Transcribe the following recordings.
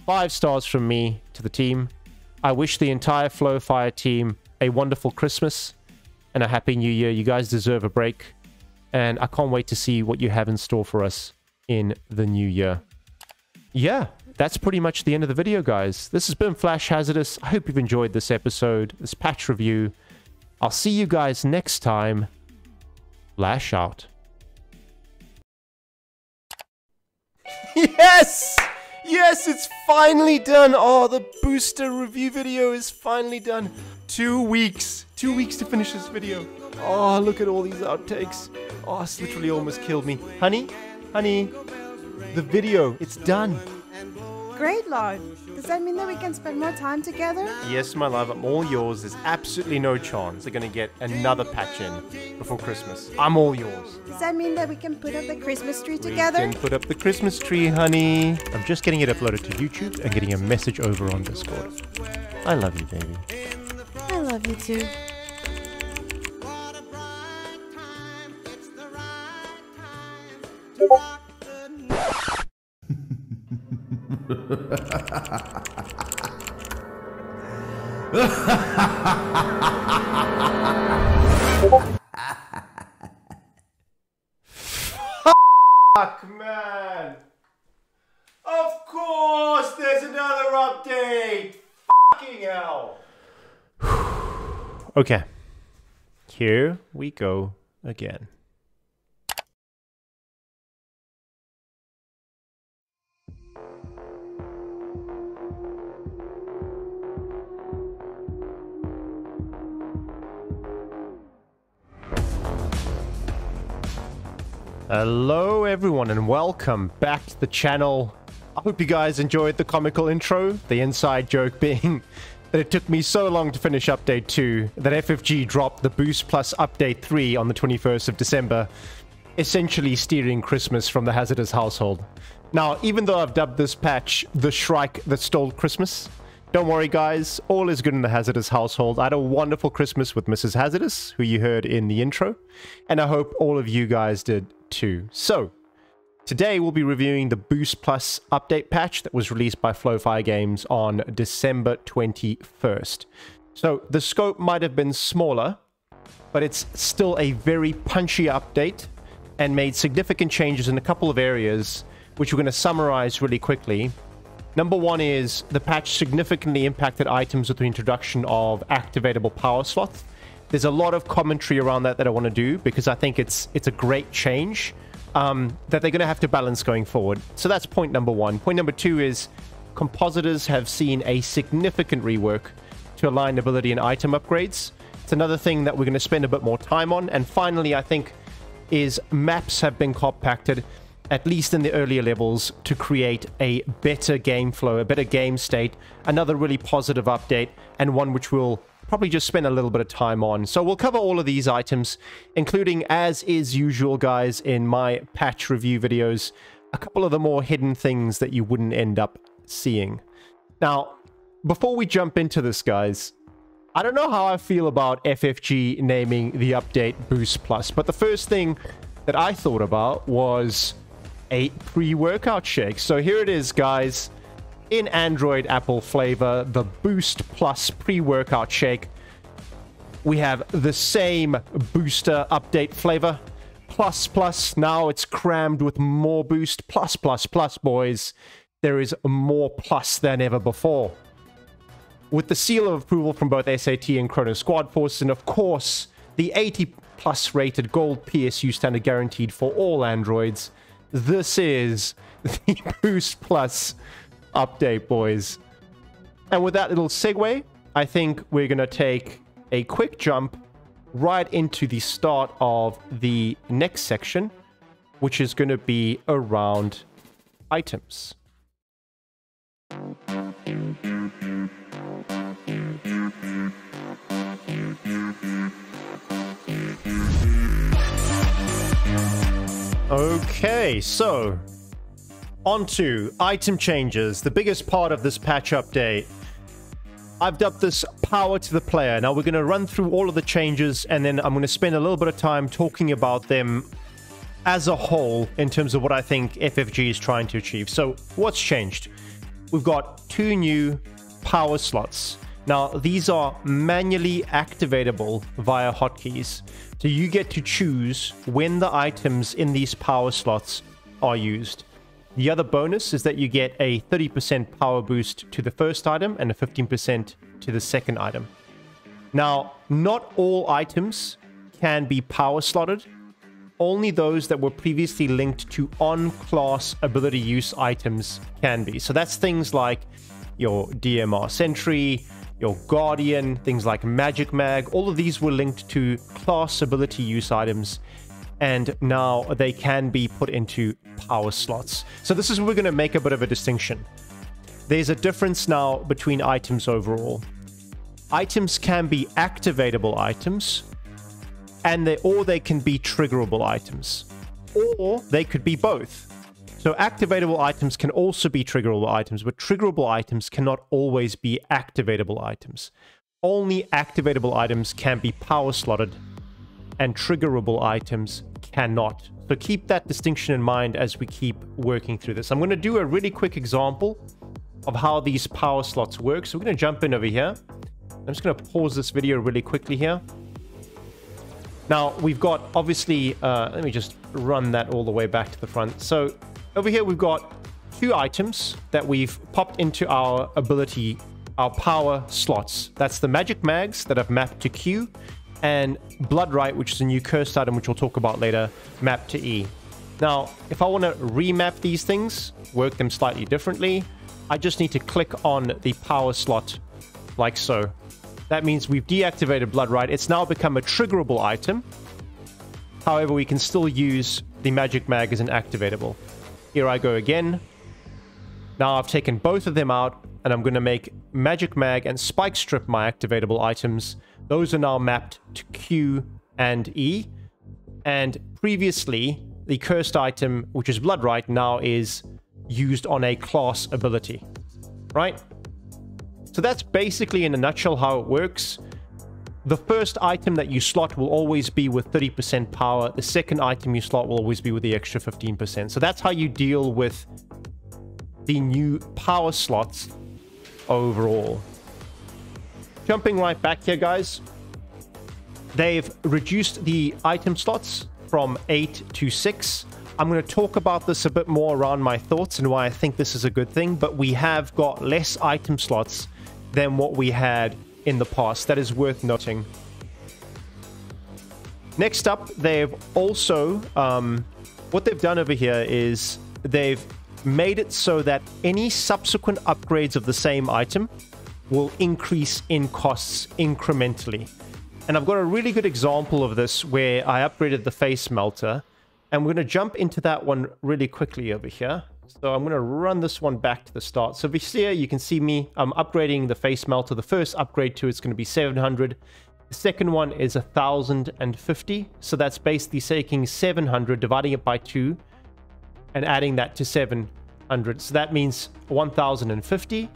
5 stars from me to the team. I wish the entire Flowfire team a wonderful Christmas and a happy new year. You guys deserve a break, and I can't wait to see what you have in store for us in the new year. Yeah, that's pretty much the end of the video, guys. This has been Flash Hazardous. I hope you've enjoyed this episode, this patch review. I'll see you guys next time. Flash out. Yes! Yes, it's finally done. Oh, the booster review video is finally done. 2 weeks. 2 weeks to finish this video. Oh, look at all these outtakes. Oh, it's literally almost killed me. Honey? Honey? The video, it's done. Great, Lord. Does that mean that we can spend more time together? Yes, my love, I'm all yours. There's absolutely no chance they're going to get another patch in before Christmas. I'm all yours. Does that mean that we can put up the Christmas tree together? We can put up the Christmas tree, honey. I'm just getting it uploaded to YouTube and getting a message over on Discord. I love you, baby. I love you too. Fuck, man. Of course, there's another update. Fucking hell. Okay. Here we go again. Hello everyone and welcome back to the channel. I hope you guys enjoyed the comical intro, the inside joke being that it took me so long to finish update 2 that FFG dropped the Boost Plus update 3 on the 21st of December, essentially steering Christmas from the Hazardous household. Now, even though I've dubbed this patch the Shrike that stole Christmas, don't worry guys, all is good in the Hazardous household. I had a wonderful Christmas with Mrs. Hazardous, who you heard in the intro, and I hope all of you guys did too. So, today we'll be reviewing the Boost Plus update patch that was released by Flowfire Games on December 21st. So, the scope might have been smaller, but it's still a very punchy update and made significant changes in a couple of areas, which we're going to summarize really quickly. Number one is the patch significantly impacted items with the introduction of activatable power slots. There's a lot of commentary around that I want to do because I think it's a great change that they're going to have to balance going forward. So that's point number one. Point number two is compositors have seen a significant rework to align ability and item upgrades. It's another thing that we're going to spend a bit more time on. And finally, I think, is maps have been compacted, at least in the earlier levels, to create a better game flow, a better game state, another really positive update, and one which we'll probably just spend a little bit of time on. So we'll cover all of these items, including, as is usual, guys, in my patch review videos, a couple of the more hidden things that you wouldn't end up seeing. Now, before we jump into this, guys, I don't know how I feel about FFG naming the update Boost Plus, but the first thing that I thought about was a pre-workout shake. So here it is, guys. In Android Apple flavor, the Boost Plus pre-workout shake. We have the same booster update flavor. Plus, now it's crammed with more boost. Plus, boys. There is more plus than ever before. With the seal of approval from both SAT and Chrono Squad Force, and of course, the 80+ rated gold PSU standard guaranteed for all Androids. This is the Boost Plus update, boys. And with that little segue, I think we're going to take a quick jump right into the start of the next section, which is going to be around items. Okay, so onto item changes, the biggest part of this patch update. I've dubbed this Power to the Player. Now we're going to run through all of the changes, and then I'm going to spend a little bit of time talking about them as a whole in terms of what I think FFG is trying to achieve. So what's changed? we've got 2 new power slots. Now, these are manually activatable via hotkeys. So you get to choose when the items in these power slots are used. The other bonus is that you get a 30% power boost to the first item and a 15% to the second item. Now, not all items can be power slotted. Only those that were previously linked to on-class ability use items can be. So that's things like your DMR Sentry, your Guardian, things like Magic Mag. All of these were linked to class ability use items, and now they can be put into power slots. So this is where we're going to make a bit of a distinction. There's a difference now between items overall. Items can be activatable items, or they can be triggerable items, or they could be both. So activatable items can also be triggerable items, but triggerable items cannot always be activatable items. Only activatable items can be power slotted, and triggerable items cannot. So keep that distinction in mind as we keep working through this. I'm going to do a really quick example of how these power slots work. So we're going to jump in over here. I'm just going to pause this video really quickly here. Now, we've got, obviously, let me just run that all the way back to the front. So over here, we've got 2 items that we've popped into our ability, our power slots. That's the Magic Mags that I've mapped to Q, and Blood Right, which is a new cursed item, which we'll talk about later, mapped to E. Now, if I want to remap these things, work them slightly differently, I just need to click on the power slot like so. That means we've deactivated Blood Right. It's now become a triggerable item. However, we can still use the Magic Mag as an activatable. Here I go again. Now I've taken both of them out, and I'm going to make Magic Mag and Spike Strip my activatable items. Those are now mapped to Q and E. And previously, the cursed item, which is Blood Right, now is used on a class ability. Right? So that's basically in a nutshell how it works. The first item that you slot will always be with 30% power. The second item you slot will always be with the extra 15%. So that's how you deal with the new power slots overall. Jumping right back here, guys. They've reduced the item slots from 8 to 6. I'm going to talk about this a bit more around my thoughts and why I think this is a good thing, but we have got less item slots than what we had in the past. That is worth noting. Next up, they've also, what they've done over here is they've made it so that any subsequent upgrades of the same item will increase in costs incrementally. And I've got a really good example of this where I upgraded the face melter, and we're going to jump into that one really quickly over here. So I'm going to run this one back to the start. So here you can see me, I'm upgrading the face melter. The first upgrade to it's going to be 700. The second one is 1050. So that's basically taking 700, dividing it by 2, and adding that to 700. So that means 1050.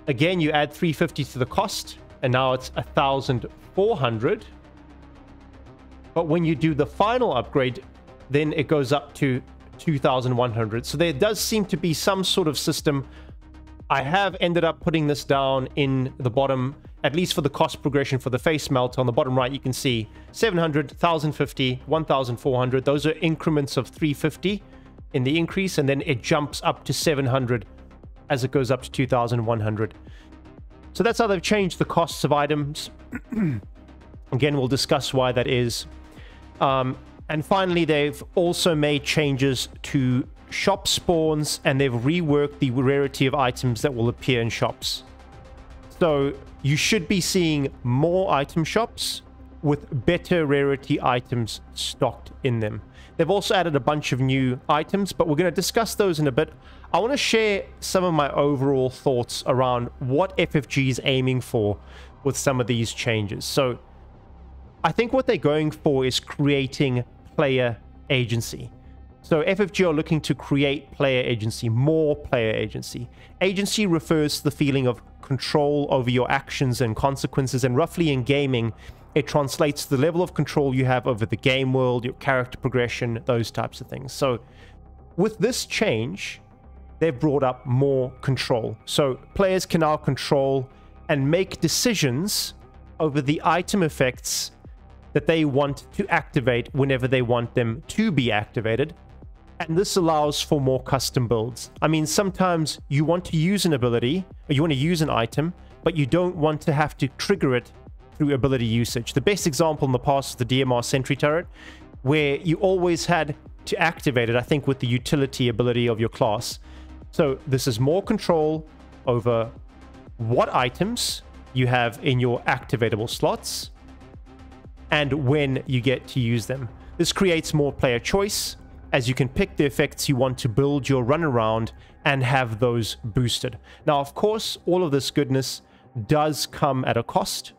Again, you add 350 to the cost, and now it's 1400. But when you do the final upgrade, then it goes up to 2100. So there does seem to be some sort of system. I have ended up putting this down in the bottom, at least for the cost progression for the face melt. On the bottom right, you can see 700, 1050, 1400. Those are increments of 350 in the increase, and then it jumps up to 700 as it goes up to 2100. So that's how they've changed the costs of items. Again, we'll discuss why that is. And finally, they've also made changes to shop spawns, and they've reworked the rarity of items that will appear in shops. So you should be seeing more item shops with better rarity items stocked in them. They've also added a bunch of new items, but we're going to discuss those in a bit. I want to share some of my overall thoughts around what FFG is aiming for with some of these changes. So I think what they're going for is creating player agency. So FFG are looking to create player agency, more player agency. Agency refers to the feeling of control over your actions and consequences, and roughly in gaming, it translates to the level of control you have over the game world, your character progression, those types of things. So with this change, they've brought up more control. So players can now control and make decisions over the item effects that they want to activate whenever they want them to be activated. And this allows for more custom builds. I mean, sometimes you want to use an ability, or you want to use an item, but you don't want to have to trigger it through ability usage. The best example in the past is the DMR Sentry Turret, where you always had to activate it, I think, with the utility ability of your class. So this is more control over what items you have in your activatable slots and when you get to use them. This creates more player choice, as you can pick the effects you want to build your run around and have those boosted. Now, of course, all of this goodness does come at a cost.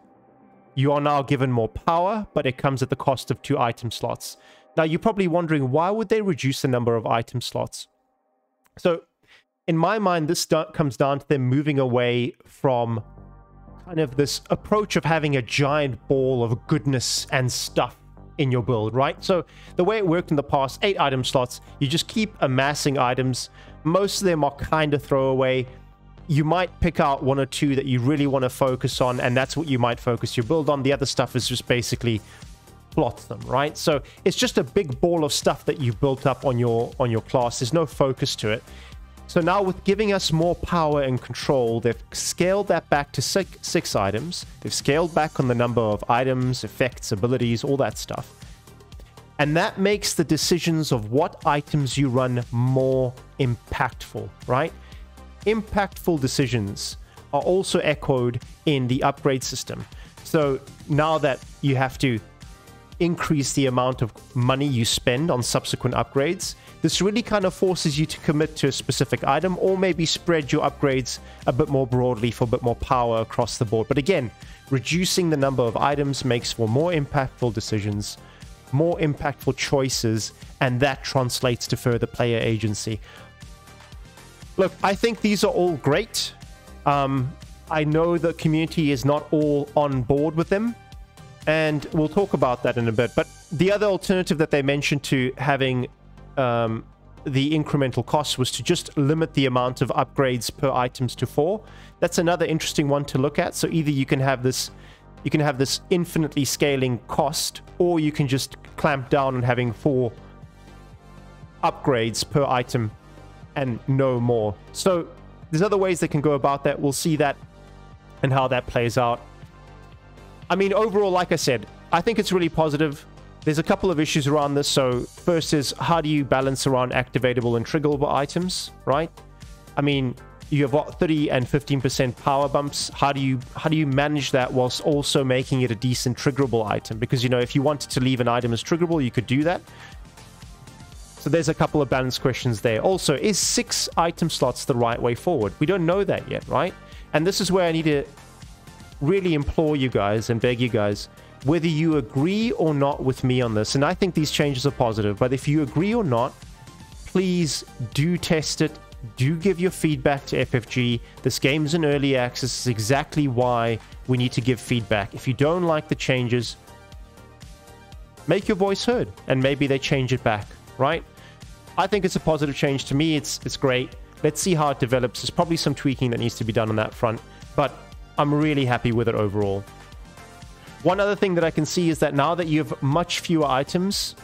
You are now given more power, but it comes at the cost of 2 item slots. Now, you're probably wondering, why would they reduce the number of item slots? So, in my mind, this comes down to them moving away from kind of this approach of having a giant ball of goodness and stuff in your build, right? So the way it worked in the past, 8 item slots, you just keep amassing items. Most of them are kind of throwaway. You might pick out 1 or 2 that you really want to focus on, and that's what you might focus your build on. The other stuff is just basically plot them, right? So it's just a big ball of stuff that you've built up on your class. There's no focus to it. So now, with giving us more power and control, they've scaled that back to 6 items. They've scaled back on the number of items, effects, abilities, all that stuff. And that makes the decisions of what items you run more impactful, right? Impactful decisions are also echoed in the upgrade system. So now that you have to increase the amount of money you spend on subsequent upgrades, this really kind of forces you to commit to a specific item, or maybe spread your upgrades a bit more broadly for a bit more power across the board. But again, reducing the number of items makes for more impactful decisions, more impactful choices, and that translates to further player agency. Look, I think these are all great. I know the community is not all on board with them, and we'll talk about that in a bit. But the other alternative that they mentioned to having the incremental cost was to just limit the amount of upgrades per items to 4. That's another interesting one to look at. So either you can have this infinitely scaling cost, or you can just clamp down on having 4 upgrades per item and no more. So there's other ways they can go about that. We'll see that and how that plays out. I mean, overall, like I said, I think it's really positive. There's a couple of issues around this. So first is, how do you balance around activatable and triggerable items, right? I mean, you have what, 30 and 15% power bumps. How do you manage that whilst also making it a decent triggerable item? Because, you know, if you wanted to leave an item as triggerable, you could do that. So there's a couple of balance questions there. Also, is 6 item slots the right way forward? We don't know that yet, right? And this is where I need to really implore you guys and beg you guys, whether you agree or not with me on this. And I think these changes are positive, but if you agree or not, please do test it. Do give your feedback to FFG. This game's in early access. This is exactly why we need to give feedback. If you don't like the changes, make your voice heard, and maybe they change it back, right? I think it's a positive change. To me, it's great. Let's see how it develops. There's probably some tweaking that needs to be done on that front, but I'm really happy with it overall. One other thing that I can see is that now that you have much fewer items,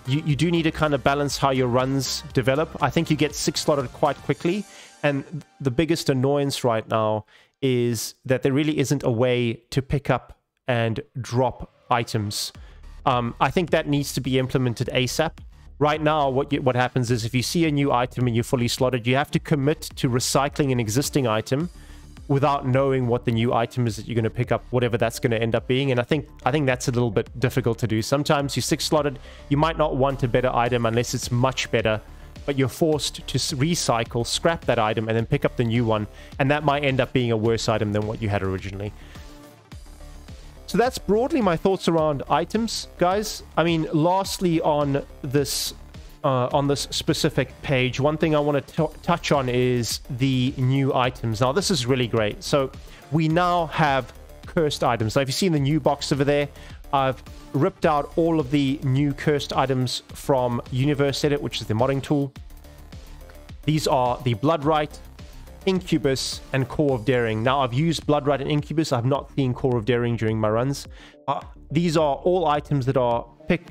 you do need to kind of balance how your runs develop. I think you get 6 slotted quite quickly, and the biggest annoyance right now is that there really isn't a way to pick up and drop items. I think that needs to be implemented ASAP. Right now, what happens is, if you see a new item and you're fully slotted, you have to commit to recycling an existing item without knowing what the new item is that you're going to pick up, whatever that's going to end up being. And I think that's a little bit difficult to do. Sometimes you're 6 slotted, you might not want a better item unless it's much better, but you're forced to recycle, scrap that item, and then pick up the new one. And that might end up being a worse item than what you had originally. So that's broadly my thoughts around items, guys. I mean, lastly on this specific page, one thing I want to touch on is the new items. Now, this is really great. So we now have cursed items. So if you see in the new box over there, I've ripped out all of the new cursed items from Universe Edit, which is the modding tool. These are the Bloodright, Incubus, and Core of Daring. Now, I've used Bloodright and Incubus. I've not seen Core of Daring during my runs. These are all items that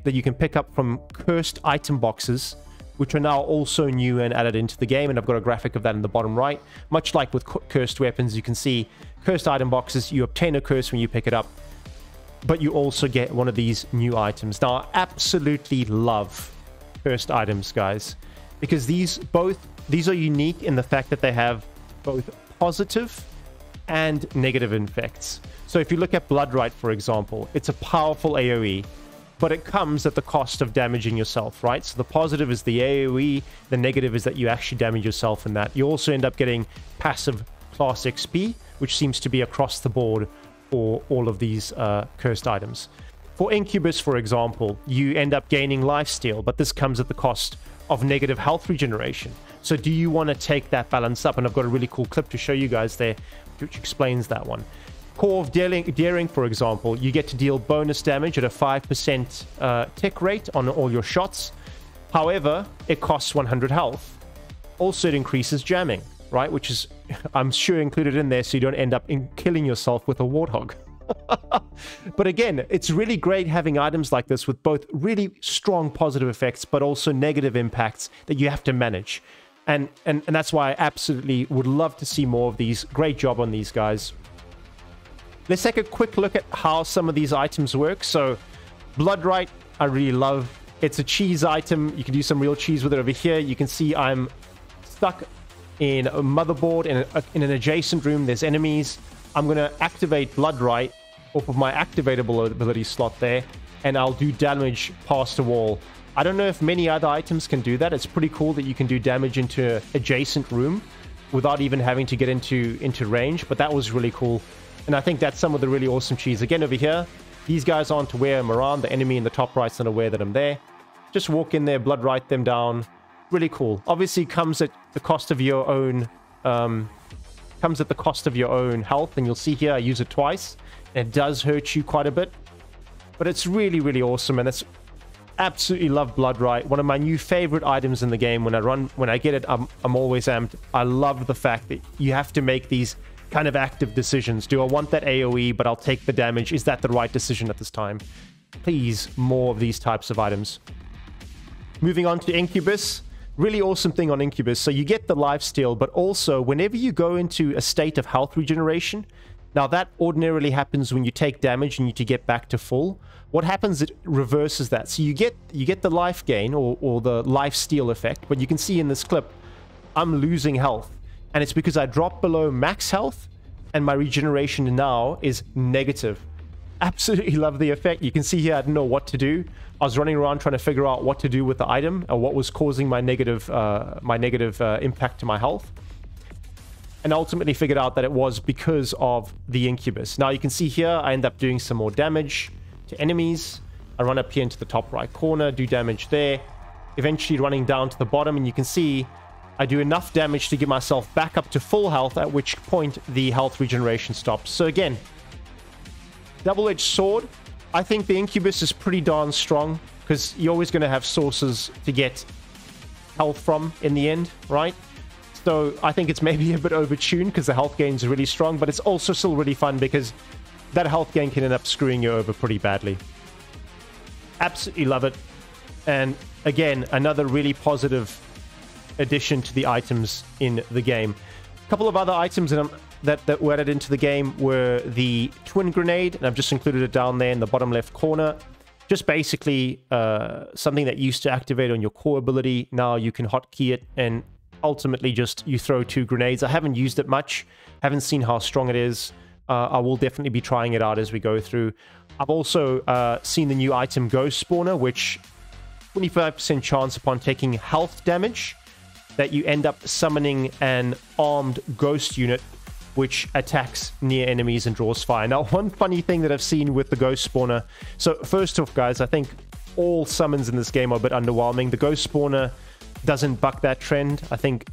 you can pick up from cursed item boxes, which are now also new and added into the game. And I've got a graphic of that in the bottom right. Much like with cursed weapons, you can see cursed item boxes. You obtain a curse when you pick it up, but you also get one of these new items. Now, I absolutely love cursed items, guys, because these are unique in the fact that they have both positive and negative effects. So if you look at Bloodright, for example, it's a powerful AoE, but it comes at the cost of damaging yourself, right? So the positive is the AoE, the negative is that you actually damage yourself in that. You also end up getting passive class XP, which seems to be across the board for all of these cursed items. For Incubus, for example, you end up gaining lifesteal, but this comes at the cost of negative health regeneration. So do you want to take that balance up? And I've got a really cool clip to show you guys there, which explains that one. Core of Daring, for example, you get to deal bonus damage at a 5% tick rate on all your shots. However, it costs 100 health. Also, it increases jamming, right? Which is, I'm sure, included in there so you don't end up killing yourself with a warthog. But again, it's really great having items like this with both really strong positive effects, but also negative impacts that you have to manage. And that's why I absolutely would love to see more of these. Great job on these guys. Let's take a quick look at how some of these items work. So Bloodright, I really love. It's a cheese item. You can do some real cheese with it over here. You can see I'm stuck in a motherboard in an adjacent room. There's enemies. I'm going to activate Bloodright off of my activatable ability slot there, and I'll do damage past a wall. I don't know if many other items can do that. It's pretty cool that you can do damage into an adjacent room without even having to get into range, but that was really cool. And I think that's some of the really awesome cheese. Again, over here, these guys aren't aware I'm around. The enemy in the top right's not aware that I'm there. Just walk in there, Bloodright them down. Really cool. Obviously, comes at the cost of your own health, and you'll see here I use it twice. It does hurt you quite a bit, but it's really, really awesome, and it's absolutely love Bloodright. One of my new favorite items in the game. When I get it, I'm always amped. I love the fact that you have to make these kind of active decisions. Do I want that AoE, but I'll take the damage? Is that the right decision at this time? Please, more of these types of items. Moving on to Incubus. Really awesome thing on Incubus. So you get the lifesteal, but also whenever you go into a state of health regeneration, now that ordinarily happens when you take damage and you need to get back to full. What happens, it reverses that. So you get the life gain or the lifesteal effect, but you can see in this clip, I'm losing health. And it's because I dropped below max health and my regeneration now is negative. Absolutely love the effect. You can see here I didn't know what to do. I was running around trying to figure out what to do with the item or what was causing my negative impact to my health. And ultimately figured out that it was because of the Incubus. Now you can see here I end up doing some more damage to enemies. I run up here into the top right corner, do damage there. Eventually running down to the bottom, and you can see I do enough damage to get myself back up to full health, at which point the health regeneration stops. So again, double-edged sword. I think the Incubus is pretty darn strong because you're always going to have sources to get health from in the end, right? So I think it's maybe a bit overtuned because the health gain is really strong, but it's also still really fun because that health gain can end up screwing you over pretty badly. Absolutely love it. And again, another really positive addition to the items in the game. A couple of other items that were added into the game were the twin grenade, and I've just included it down there in the bottom left corner. Just basically something that used to activate on your core ability. Now you can hotkey it and ultimately just you throw 2 grenades. I haven't used it much, haven't seen how strong it is. I will definitely be trying it out as we go through. I've also seen the new item Ghost Spawner, which 25% chance upon taking health damage that you end up summoning an armed ghost unit which attacks near enemies and draws fire. Now, one funny thing that I've seen with the Ghost Spawner... So, first off, guys, I think all summons in this game are a bit underwhelming. The Ghost Spawner doesn't buck that trend. I think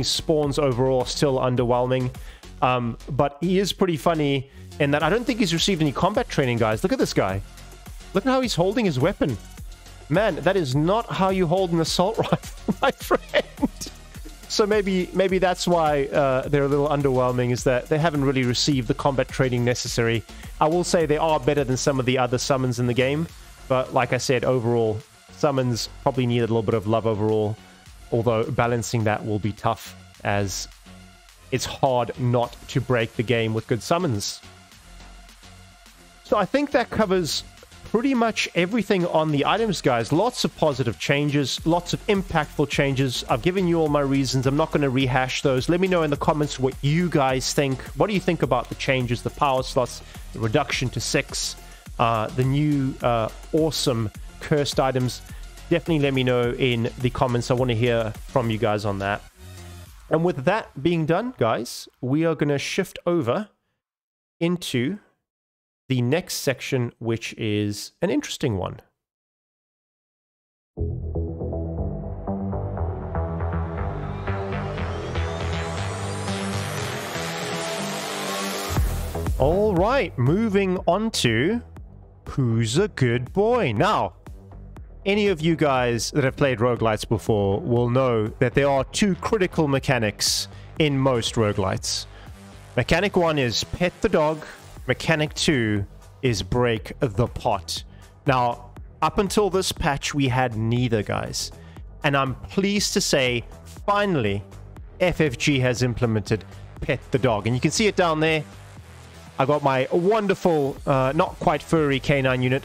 spawns overall are still underwhelming. But he is pretty funny in that I don't think he's received any combat training, guys. Look at this guy. Look at how he's holding his weapon. Man, that is not how you hold an assault rifle, my friend. So maybe that's why they're a little underwhelming, is that they haven't really received the combat training necessary. I will say they are better than some of the other summons in the game, but like I said, overall, summons probably need a little bit of love overall, although balancing that will be tough, as it's hard not to break the game with good summons. So I think that covers pretty much everything on the items, guys. Lots of positive changes, lots of impactful changes. I've given you all my reasons. I'm not going to rehash those. Let me know in the comments what you guys think. What do you think about the changes, the power slots, the reduction to 6, the new awesome cursed items? Definitely let me know in the comments. I want to hear from you guys on that. And with that being done, guys, we are going to shift over into the next section, which is an interesting one. All right, moving on to Who's a Good Boy? Now, any of you guys that have played roguelites before will know that there are 2 critical mechanics in most roguelites. Mechanic 1 is pet the dog. Mechanic 2 is break the pot. Now, up until this patch, we had neither, guys. And I'm pleased to say, finally, FFG has implemented pet the dog. And you can see it down there. I got my wonderful, not quite furry canine unit.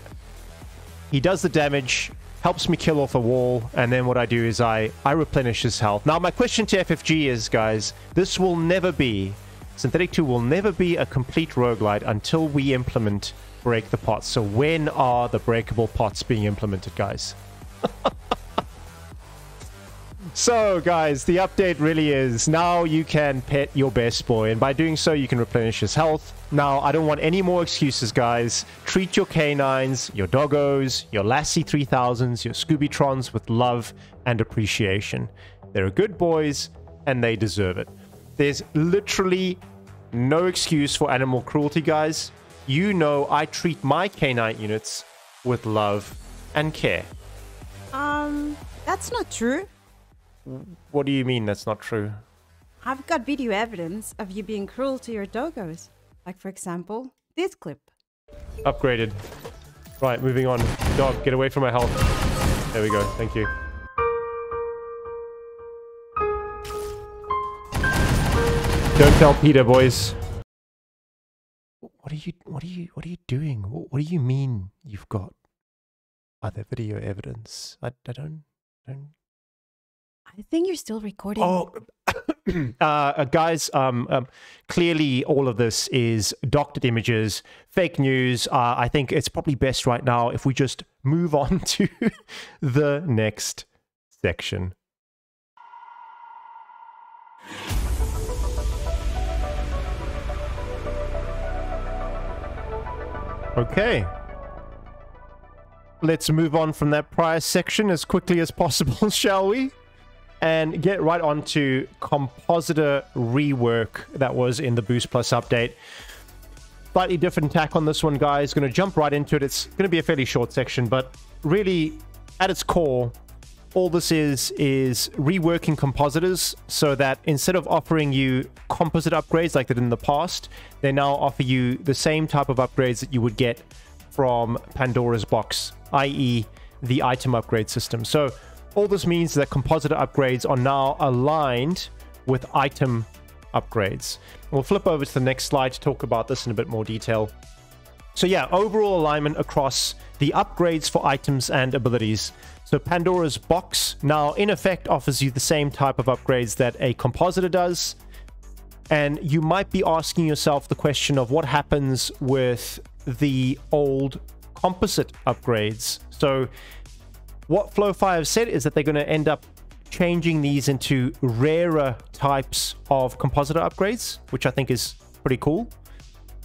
He does the damage, helps me kill off a wall, and then what I do is I replenish his health. Now, my question to FFG is, guys, this will never be... Synthetik 2 will never be a complete roguelite until we implement break the pots. So when are the breakable pots being implemented, guys? So, guys, the update really is now you can pet your best boy, and by doing so, you can replenish his health. Now, I don't want any more excuses, guys. Treat your canines, your doggos, your Lassie 3000s, your Scooby-Trons with love and appreciation. They're good boys, and they deserve it. There's literally no excuse for animal cruelty, guys. You know I treat my canine units with love and care. That's not true. What do you mean that's not true? I've got video evidence of you being cruel to your doggos. Like, for example, this clip. Upgraded. Right, moving on. Dog, get away from my health. There we go. Thank you. Don't tell Peter, boys. What are you doing? What do you mean you've got other video evidence? I don't. I think you're still recording. Oh, guys, clearly all of this is doctored images, fake news. I think it's probably best right now if we just move on to the next section. Okay. Let's move on from that prior section as quickly as possible, shall we? And get right on to Compositor Rework that was in the Boost Plus update. Slightly different tack on this one, guys. Going to jump right into it. It's going to be a fairly short section, but really, at its core, all this is reworking compositors so that instead of offering you composite upgrades like they did in the past, they now offer you the same type of upgrades that you would get from Pandora's box, i.e. the item upgrade system. So all this means is that compositor upgrades are now aligned with item upgrades. We'll flip over to the next slide to talk about this in a bit more detail. So yeah, overall alignment across the upgrades for items and abilities. So Pandora's box now in effect offers you the same type of upgrades that a compositor does. And you might be asking yourself the question of what happens with the old composite upgrades. So what Flow5 have said is that they're going to end up changing these into rarer types of compositor upgrades, which I think is pretty cool.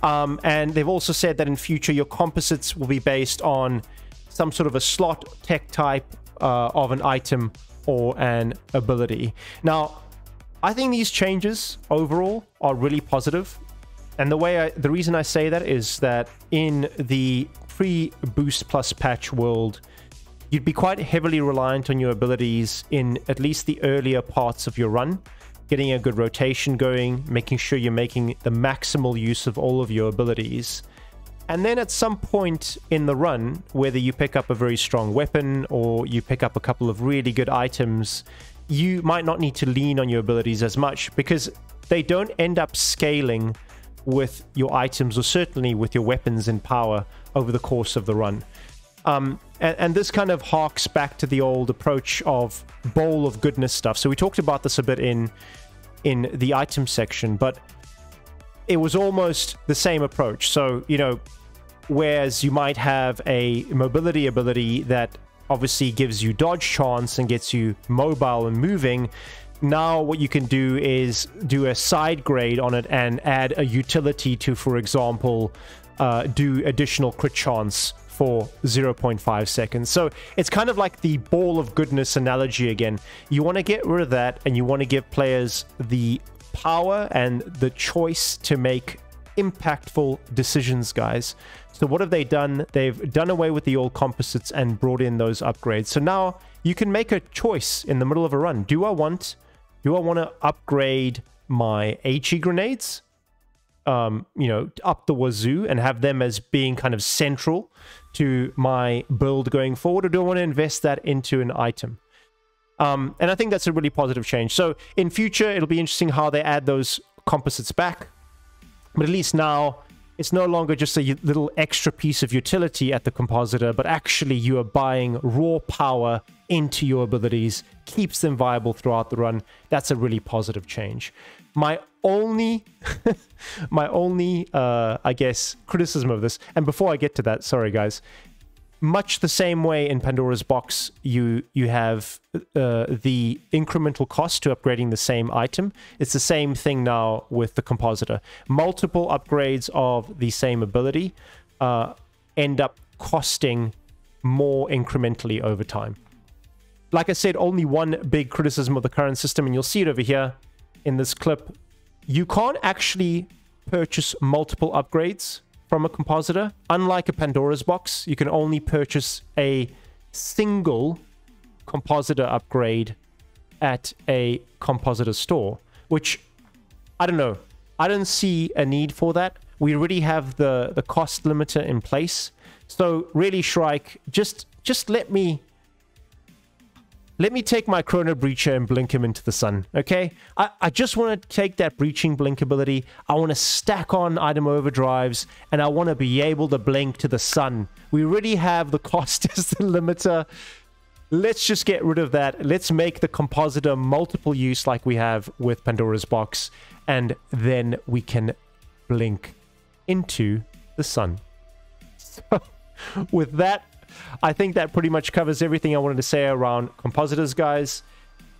And they've also said that in future your composites will be based on some sort of a slot tech type of an item or an ability. Now, I think these changes overall are really positive. And the reason I say that is that in the pre-Boost Plus patch world, you'd be quite heavily reliant on your abilities in at least the earlier parts of your run, getting a good rotation going, making sure you're making the maximal use of all of your abilities. And then at some point in the run, whether you pick up a very strong weapon or you pick up a couple of really good items, you might not need to lean on your abilities as much because they don't end up scaling with your items or certainly with your weapons and power over the course of the run. And this kind of harks back to the old approach of bowl of goodness stuff. So we talked about this a bit in the item section, but it was almost the same approach. So, you know, whereas you might have a mobility ability that obviously gives you dodge chance and gets you mobile and moving, now what you can do is do a side grade on it and add a utility to, for example, do additional crit chance for 0.5 seconds. So it's kind of like the ball of goodness analogy again. You want to get rid of that and you want to give players the power and the choice to make impactful decisions, guys. So what have they done? They've done away with the old composites and brought in those upgrades. So now you can make a choice in the middle of a run. Do I want to upgrade my HE grenades, you know, up the wazoo and have them as being kind of central to my build going forward, or do I want to invest that into an item? And I think that's a really positive change. So in future, it'll be interesting how they add those composites back. But at least now, it's no longer just a little extra piece of utility at the compositor, but actually you are buying raw power into your abilities, keeps them viable throughout the run. That's a really positive change. My only, I guess, criticism of this, and before I get to that, sorry guys, much the same way in Pandora's Box, you have the incremental cost to upgrading the same item. It's the same thing now with the compositor. Multiple upgrades of the same ability end up costing more incrementally over time. Like I said, only one big criticism of the current system, and you'll see it over here in this clip. You can't actually purchase multiple upgrades from a compositor. Unlike a Pandora's Box, you can only purchase a single compositor upgrade at a compositor store, which, I don't know. I don't see a need for that. We already have the cost limiter in place. So really, Shrike, just let me take my Chrono Breacher and blink him into the sun, okay? I just want to take that breaching blink ability. I want to stack on item overdrives, and I want to be able to blink to the sun. We already have the cost as the limiter. Let's just get rid of that. Let's make the compositor multiple use like we have with Pandora's Box, and then we can blink into the sun. So, with that, I think that pretty much covers everything I wanted to say around compositors, guys.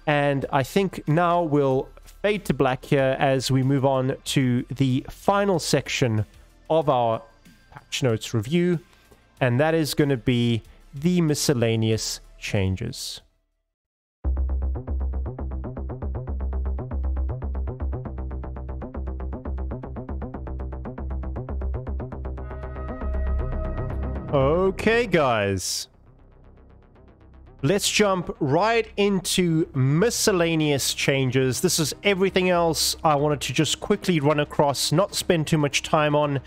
And I think now we'll fade to black here as we move on to the final section of our patch notes review. And that is going to be the miscellaneous changes. Okay, guys. Let's jump right into miscellaneous changes. This is everything else I wanted to just quickly run across, not spend too much time on,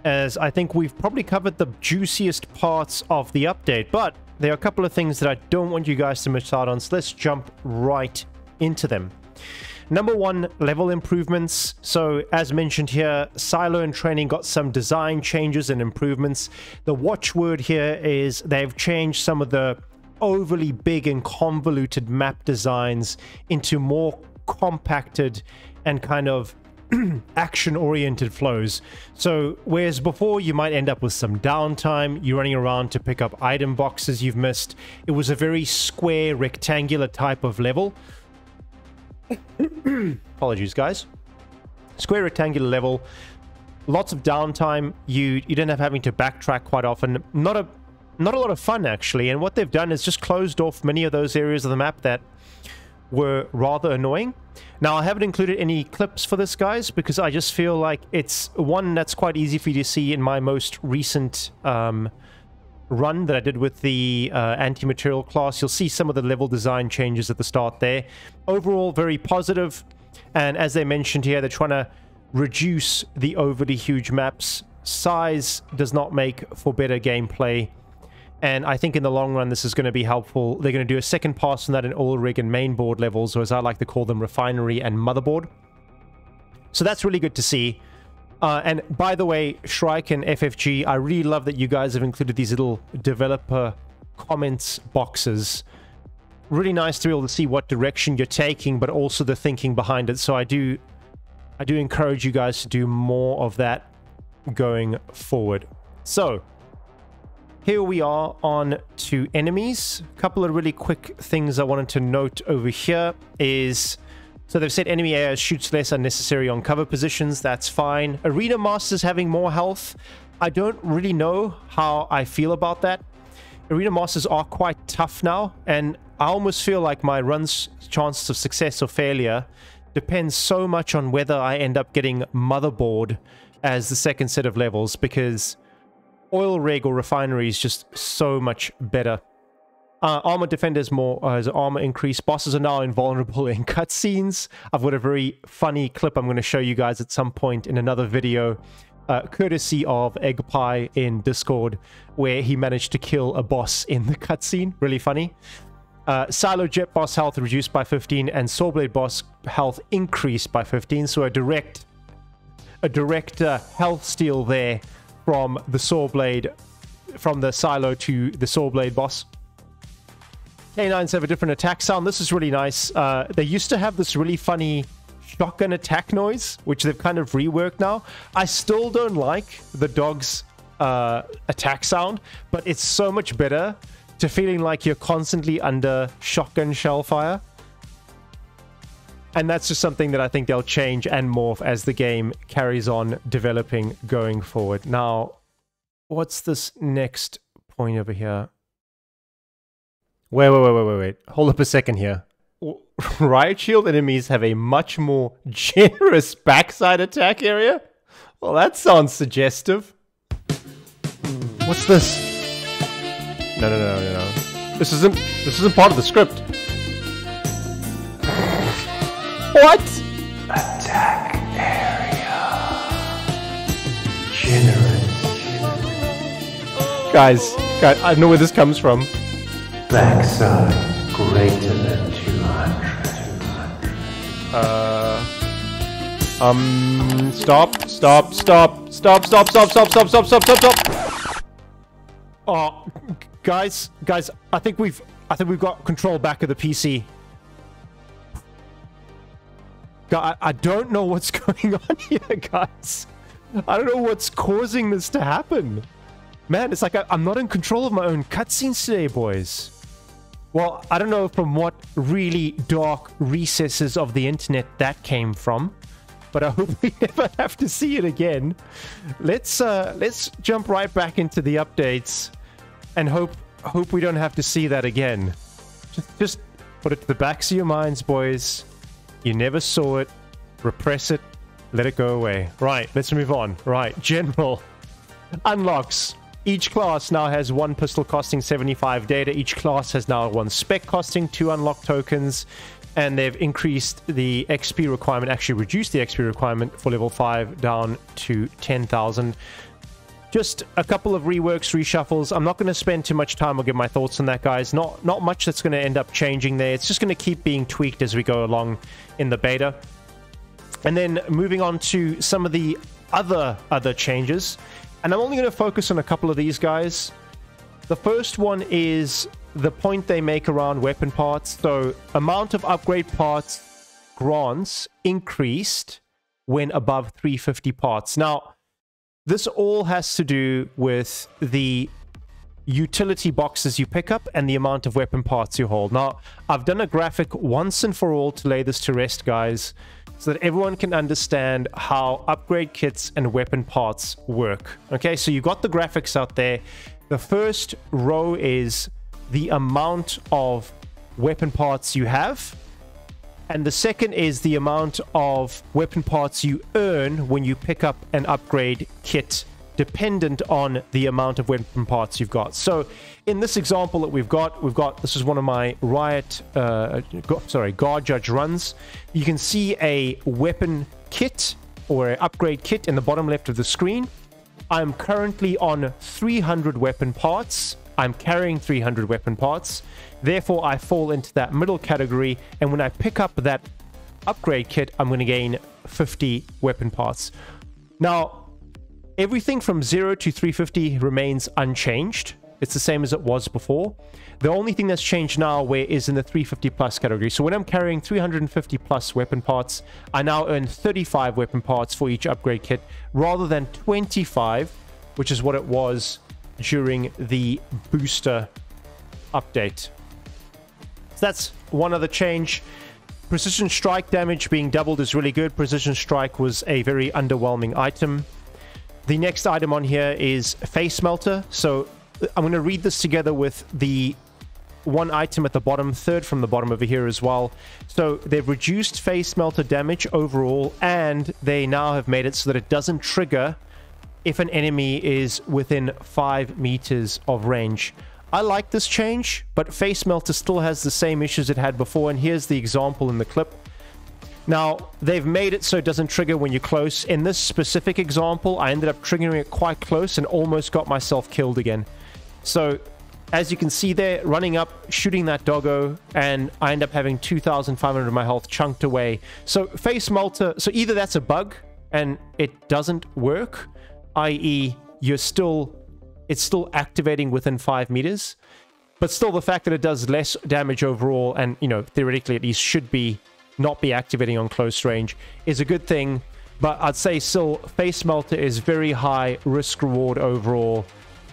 as I think we've probably covered the juiciest parts of the update, but there are a couple of things that I don't want you guys to miss out on, so let's jump right into them. Number one, level improvements. So as mentioned here, Silo and Training got some design changes and improvements. The watchword here is they've changed some of the overly big and convoluted map designs into more compacted and kind of action-oriented flows. So whereas before you might end up with some downtime, you're running around to pick up item boxes you've missed, it was a very square, rectangular type of level. Apologies, guys. Square rectangular level, lots of downtime. You don't have having to backtrack quite often. Not a lot of fun, actually. And what they've done is just closed off many of those areas of the map that were rather annoying. Now, I haven't included any clips for this, guys, because I just feel like it's one that's quite easy for you to see in my most recent run that I did with the anti-material class. You'll see some of the level design changes at the start there. Overall, very positive. And as they mentioned here, they're trying to reduce the overly huge maps. Size does not make for better gameplay. And I think in the long run, this is going to be helpful. They're going to do a second pass on that in oil rig and mainboard levels, or as I like to call them, refinery and motherboard. So that's really good to see. And by the way, Shrike and FFG, I really love that you guys have included these little developer comments boxes. Really nice to be able to see what direction you're taking, but also the thinking behind it. So I do encourage you guys to do more of that going forward. So here we are on to enemies. A couple of really quick things I wanted to note over here is, so they've said enemy AIs shoots less unnecessary on cover positions. That's fine. Arena Masters having more health. I don't really know how I feel about that. Arena Masters are quite tough now, and I almost feel like my run's chances of success or failure depends so much on whether I end up getting motherboard as the second set of levels, because oil rig or refinery is just so much better. Armor defenders more as armor increase. Bosses are now invulnerable in cutscenes. I've got a very funny clip I'm going to show you guys at some point in another video, courtesy of Egg Pie in Discord, where he managed to kill a boss in the cutscene. Really funny. Silo Jet boss health reduced by 15 and Sawblade boss health increased by 15. So a direct health steal there from the Sawblade, from the Silo to the Sawblade boss. K9s have a different attack sound. This is really nice. They used to have this really funny shotgun attack noise, which they've kind of reworked now. I still don't like the dog's attack sound, but it's so much better to feeling like you're constantly under shotgun shell fire. And that's just something that I think they'll change and morph as the game carries on developing going forward. Now, what's this next point over here? Wait. Hold up a second here. Riot Shield enemies have a much more generous backside attack area? Well, that sounds suggestive. What's this? No. This isn't part of the script. What? Attack area. Generous. Guys, I know where this comes from. Backside greater than 200. Stop. Oh, guys, I think we've got control back of the PC. I don't know what's going on here, guys. I don't know what's causing this to happen. Man, it's like I'm not in control of my own cutscenes today, boys. Well, I don't know from what really dark recesses of the internet that came from, but I hope we never have to see it again. Let's jump right back into the updates and hope we don't have to see that again. Just put it to the backs of your minds, boys. You never saw it. Repress it. Let it go away. Right, let's move on. Right, General. Unlocks. Each class now has one pistol costing 75 data. Each class has now one spec costing 2 unlock tokens. And they've increased the XP requirement, actually reduced the XP requirement for level 5 down to 10,000. Just a couple of reworks, reshuffles. I'm not going to spend too much time. I'll give my thoughts on that, guys. Not much that's going to end up changing there. It's just going to keep being tweaked as we go along in the beta. And then moving on to some of the other changes. And I'm only going to focus on a couple of these guys. The first one is the point they make around weapon parts. So amount of upgrade parts grants increased when above 350 parts. Now, this all has to do with the utility boxes you pick up and the amount of weapon parts you hold. Now, I've done a graphic once and for all to lay this to rest, guys, so that everyone can understand how upgrade kits and weapon parts work. Okay, so you've got the graphics out there. The first row is the amount of weapon parts you have. And the second is the amount of weapon parts you earn when you pick up an upgrade kit dependent on the amount of weapon parts you've got. So in this example that we've got, this is one of my Guard Judge runs. You can see a weapon kit or an upgrade kit in the bottom left of the screen. I'm currently on 300 weapon parts. I'm carrying 300 weapon parts. Therefore, I fall into that middle category. And when I pick up that upgrade kit, I'm going to gain 50 weapon parts. Now, everything from 0 to 350 remains unchanged. It's the same as it was before. The only thing that's changed now is in the 350 plus category. So when I'm carrying 350 plus weapon parts, I now earn 35 weapon parts for each upgrade kit rather than 25, which is what it was during the booster update. So that's one other change. Precision strike damage being doubled is really good. Precision strike was a very underwhelming item. The next item on here is face melter. So I'm going to read this together with the one item at the bottom, third from the bottom over here as well. So they've reduced face melter damage overall, and they now have made it so that it doesn't trigger if an enemy is within 5 meters of range. I like this change, but face melter still has the same issues it had before, and here's the example in the clip. Now, they've made it so it doesn't trigger when you're close. In this specific example, I ended up triggering it quite close and almost got myself killed again. So, as you can see there, running up, shooting that doggo, and I end up having 2,500 of my health chunked away. So, face melter, so either that's a bug and it doesn't work, i.e. it's still activating within 5 meters, but still the fact that it does less damage overall and, you know, theoretically at least should not be activating on close range is a good thing. But I'd say still face melter is very high risk reward overall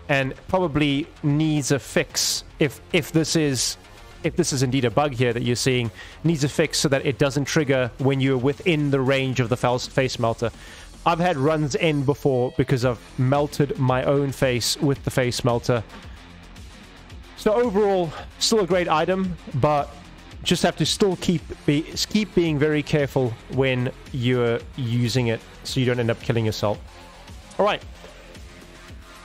and probably needs a fix. If this is indeed a bug here that you're seeing, needs a fix so that it doesn't trigger when you're within the range of the face melter. I've had runs end before because I've melted my own face with the face melter. So overall, still a great item, but just have to still keep being very careful when you're using it so you don't end up killing yourself. All right,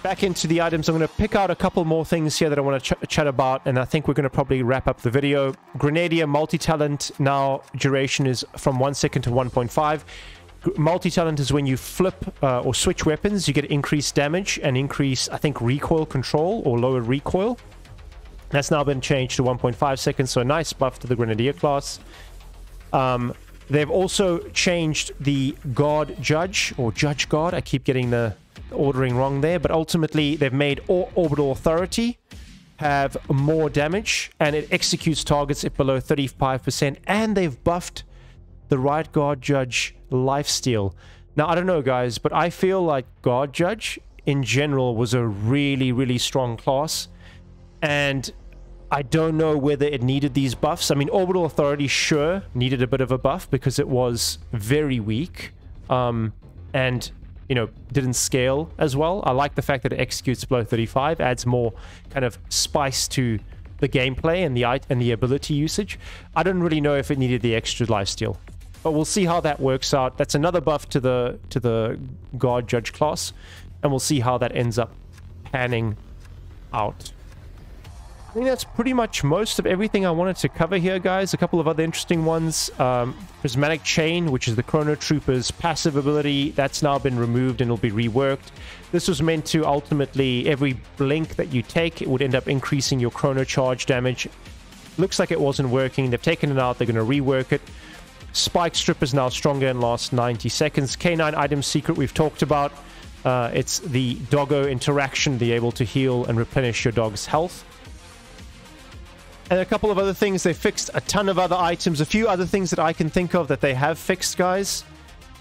back into the items. I'm going to pick out a couple more things here that I want to chat about, and I think we're going to probably wrap up the video. Grenadier multi-talent, now duration is from 1 second to 1.5. Multi-talent is when you flip or switch weapons, you get increased damage and increase, I think, recoil control or lower recoil. That's now been changed to 1.5 seconds, so a nice buff to the Grenadier class. They've also changed the Guard Judge, or Judge Guard. I keep getting the ordering wrong there, but ultimately they've made Orbital Authority have more damage, and it executes targets if below 35%, and they've buffed the Riotguard Judge lifesteal. Now, I don't know, guys, but I feel like Guard Judge in general was a really, really strong class, and I don't know whether it needed these buffs. I mean, Orbital Authority sure needed a bit of a buff because it was very weak, and, you know, didn't scale as well. I like the fact that it executes below 35, adds more kind of spice to the gameplay and the ability usage. I don't really know if it needed the extra lifesteal, but we'll see how that works out. That's another buff to the Guard Judge class, and we'll see how that ends up panning out. I think that's pretty much most of everything I wanted to cover here, guys. A couple of other interesting ones. Prismatic Chain, which is the Chrono Trooper's passive ability, that's now been removed and will be reworked. This was meant to ultimately, every blink that you take, it would end up increasing your Chrono Charge damage. Looks like it wasn't working. They've taken it out. They're going to rework it. Spike Strip is now stronger and lasts 90 seconds. K9 Item Secret we've talked about. It's the doggo interaction, be able to heal and replenish your dog's health. And a couple of other things. They fixed a ton of other items. A few other things that I can think of that they have fixed, guys.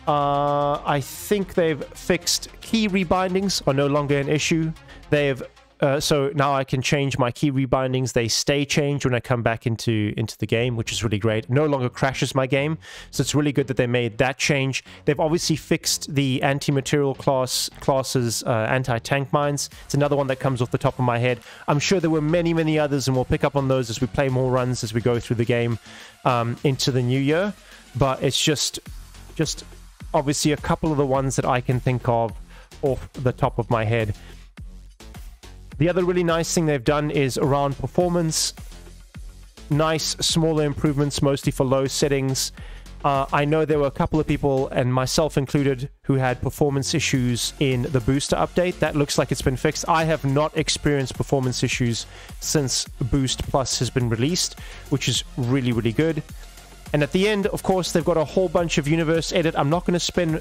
I think they've fixed key rebindings are no longer an issue. They've so now I can change my key rebindings. They stay changed when I come back into the game, which is really great. No longer crashes my game, so it's really good that they made that change. They've obviously fixed the anti-material classes anti-tank mines. It's another one that comes off the top of my head. I'm sure there were many others, and we'll pick up on those as we play more runs as we go through the game into the new year. But it's just obviously a couple of the ones that I can think of off the top of my head. The other really nice thing they've done is around performance. Nice smaller improvements, mostly for low settings. I know there were a couple of people, and myself included, who had performance issues in the booster update. That looks like it's been fixed. I have not experienced performance issues since Boost Plus has been released, which is really, really good. And at the end, of course, they've got a whole bunch of universe edit. I'm not going to spend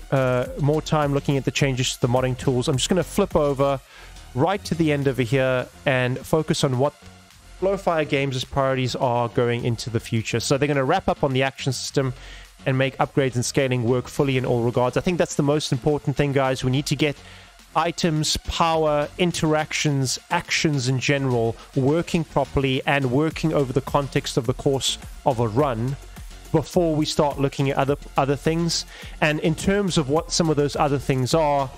more time looking at the changes to the modding tools. I'm just going to flip over right to the end over here and focus on what Flowfire Games' priorities are going into the future. So they're going to wrap up on the action system and make upgrades and scaling work fully in all regards. I think that's the most important thing, guys. We need to get items, power, interactions, actions in general working properly and working over the context of the course of a run before we start looking at other things. And in terms of what some of those other things are,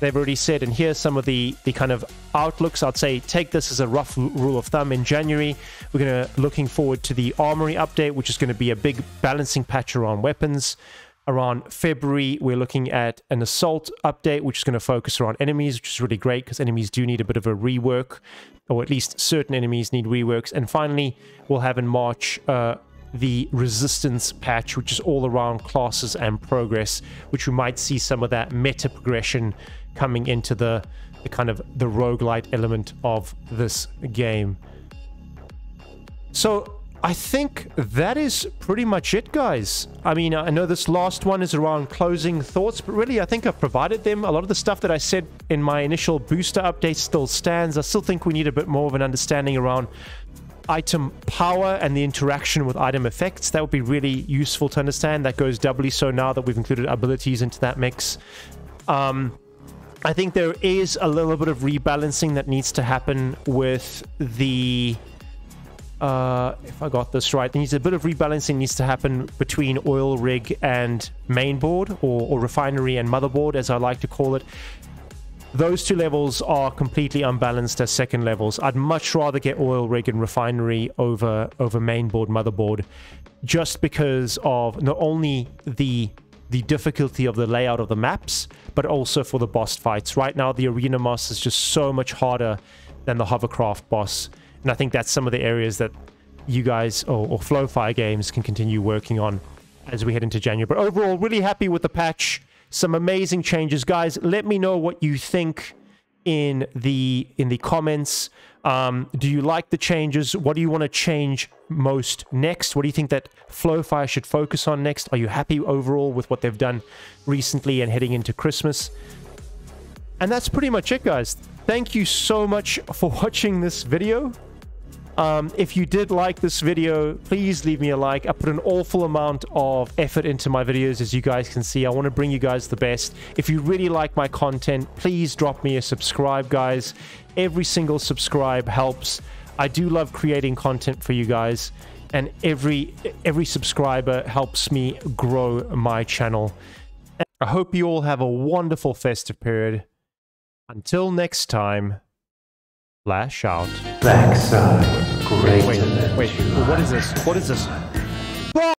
they've already said, and here's some of the kind of outlooks. I'd say take this as a rough rule of thumb. In January, we're looking forward to the Armory update, which is going to be a big balancing patch around weapons. Around February, we're looking at an Assault update, which is going to focus around enemies, which is really great because enemies do need a bit of a rework, or at least certain enemies need reworks. And finally, we'll have in March the Resistance patch, which is all around classes and progress, which we might see some of that meta progression coming into the kind of the roguelite element of this game. So I think that is pretty much it, guys. I mean, I know this last one is around closing thoughts, but really I think I've provided them. A lot of the stuff that I said in my initial booster update still stands. I still think we need a bit more of an understanding around item power and the interaction with item effects. That would be really useful to understand. That goes doubly so now that we've included abilities into that mix. I think there is a little bit of rebalancing that needs to happen with the if I got this right, there needs a bit of rebalancing needs to happen between oil rig and mainboard, or refinery and motherboard, as I like to call it. Those two levels are completely unbalanced as second levels. I'd much rather get oil rig and refinery over mainboard, motherboard, just because of not only the difficulty of the layout of the maps, but also for the boss fights. Right now, the arena boss is just so much harder than the hovercraft boss. And I think that's some of the areas that you guys, or Flowfire Games, can continue working on as we head into January. But overall, really happy with the patch. Some amazing changes. Guys, let me know what you think in the comments. Do you like the changes? What do you want to change most next? What do you think that Flowfire should focus on next? Are you happy overall with what they've done recently and heading into Christmas? And that's pretty much it, guys. Thank you so much for watching this video. If you did like this video, please leave me a like. I put an awful amount of effort into my videos, as you guys can see. I want to bring you guys the best. If you really like my content, please drop me a subscribe, guys. Every single subscribe helps. I do love creating content for you guys, and every subscriber helps me grow my channel. I hope you all have a wonderful festive period. Until next time, flash out. Backside, greater than wait, what is this? What is this?